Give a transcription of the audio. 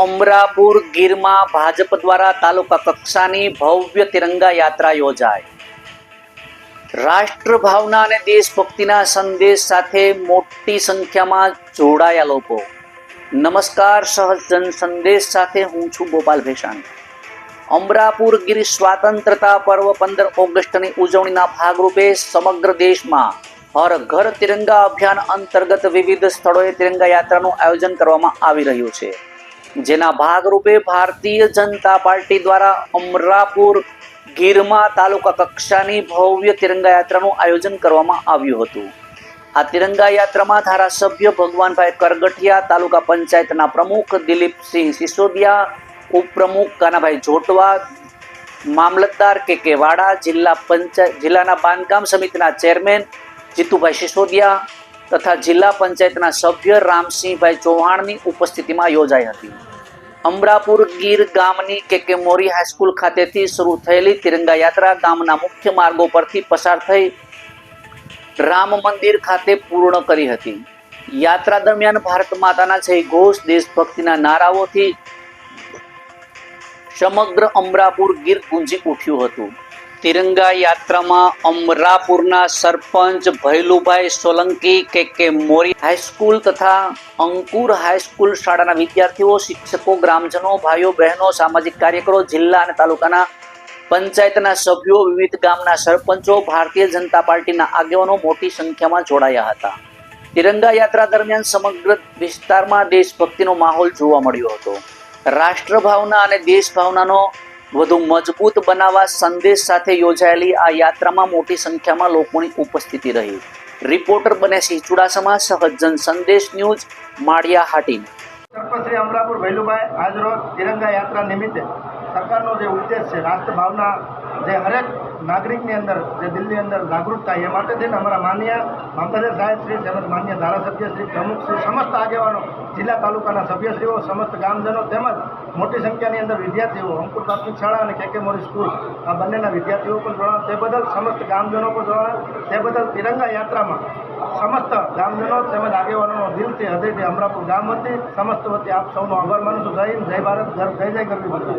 અમરાપુર ગીરમાં ભાજપ દ્વારા તાલુકા કક્ષાની ભવ્ય તિરંગા યાત્રા યોજાઈ। રાષ્ટ્રભાવના અને દેશભક્તિના સંદેશ સાથે મોટી સંખ્યામાં જોડાયા લોકો। નમસ્કાર, સહજ જન સંદેશ સાથે હું છું ગોપાલ ભેસાણી। અમરાપુર ગીર સ્વાતંત્રતા પર્વ 15 ઓગસ્ટની ઉજવણીના ભાગરૂપે સમગ્ર દેશમાં હર ઘર તિરંગા અભિયાન અંતર્ગત વિવિધ સ્થળોએ તિરંગા યાત્રાનું આયોજન કરવામાં આવી રહ્યું છે, જેના ભાગરૂપે ભારતીય જનતા પાર્ટી દ્વારા અમરાપુર ગીરમાં તાલુકા કક્ષાની ભવ્ય તિરંગા યાત્રાનું આયોજન કરવામાં આવ્યું હતું। આ તિરંગા યાત્રામાં ધારાસભ્ય ભગવાનભાઈ કરગઠિયા, તાલુકા પંચાયતના પ્રમુખ દિલીપસિંહ સિસોદિયા, ઉપપ્રમુખ કાનાભાઈ જોટવા, મામલતદાર કે વાડા, જિલ્લાના બાંધકામ સમિતિના ચેરમેન જીતુભાઈ સિસોદિયા તથા જિલ્લા પંચાયતના સભ્ય રામસિંહભાઈ ચૌહાણની ઉપસ્થિતિમાં યોજાઈ હતી। અમરાપુર ગીર ગામની કે મોરી હાઈસ્કૂલ ખાતેથી શરૂ થયેલી તિરંગા યાત્રા ગામના મુખ્ય માર્ગો પરથી પસાર થઈ રામ મંદિર ખાતે પૂર્ણ કરી હતી। યાત્રા દરમિયાન ભારત માતાના જય ઘોષ, દેશભક્તિના નારાઓથી સમગ્ર અમરાપુર ગીર ગુંજી ઉઠ્યું હતું। તિરંગા યાત્રામાં અમરાપુરના સરપંચ ભૈલુભાઈ સોલંકી, કે મોરી હાઈસ્કૂલ તથા અંકુર હાઈસ્કૂલ શાળાના વિદ્યાર્થીઓ, શિક્ષકો, ગ્રામજનો, ભાઈઓ બહેનો, સામાજિક કાર્યકરો, જિલ્લા અને તાલુકાના પંચાયતના સભ્યો, વિવિધ ગામના સરપંચો, ભારતીય જનતા પાર્ટીના આગેવાનો મોટી સંખ્યામાં જોડાયા હતા। તિરંગા યાત્રા દરમિયાન સમગ્ર વિસ્તારમાં દેશભક્તિનો માહોલ જોવા મળ્યો હતો। રાષ્ટ્રભાવના અને દેશભાવનાનો વધુ મજબૂત બનાવવા સંદેશ સાથે યોજાયેલી આ યાત્રામાં મોટી સંખ્યામાં લોકોની ઉપસ્થિતિ રહી। રિપોર્ટર બનેસિંહ ચુડાસમા, સહજ જન સંદેશ ન્યૂઝ, માળિયા હાટીન। સરપંચ શ્રી અમરાપુર ભૈલુભાઈ આજરોજ તિરંગા યાત્રા નિમિત્તે સરકારનો જે ઉદ્દેશ છે રાષ્ટ્રભાવના જે હરેક નાગરિકની અંદર જે દિલની અંદર જાગૃત થાય એ માટે થઈને અમારા માનનીય મામલતદાર સાહેબ શ્રી તેમજ માન્ય ધારાસભ્ય શ્રી, પ્રમુખ શ્રી, સમસ્ત આગેવાનો, જિલ્લા તાલુકાના સભ્યશ્રીઓ, સમસ્ત ગામજનો તેમજ મોટી સંખ્યાની અંદર વિદ્યાર્થીઓ, અંકુર પ્રાથમિક શાળા અને કે મોરી સ્કૂલ આ બંનેના વિદ્યાર્થીઓ પણ જોડાયા। તે બદલ સમસ્ત ગામજનો પણ જોડાયા। તે બદલ તિરંગા યાત્રામાં સમસ્ત ગામજનો તેમજ આગેવાનોનો દિલથી હૃદયથી અમરાપુર ગામ વતી સમસ્ત વતી આપ સૌનો આભાર માનું છું। જય હિન્દ, જય ભારત, જય જય ગરવી.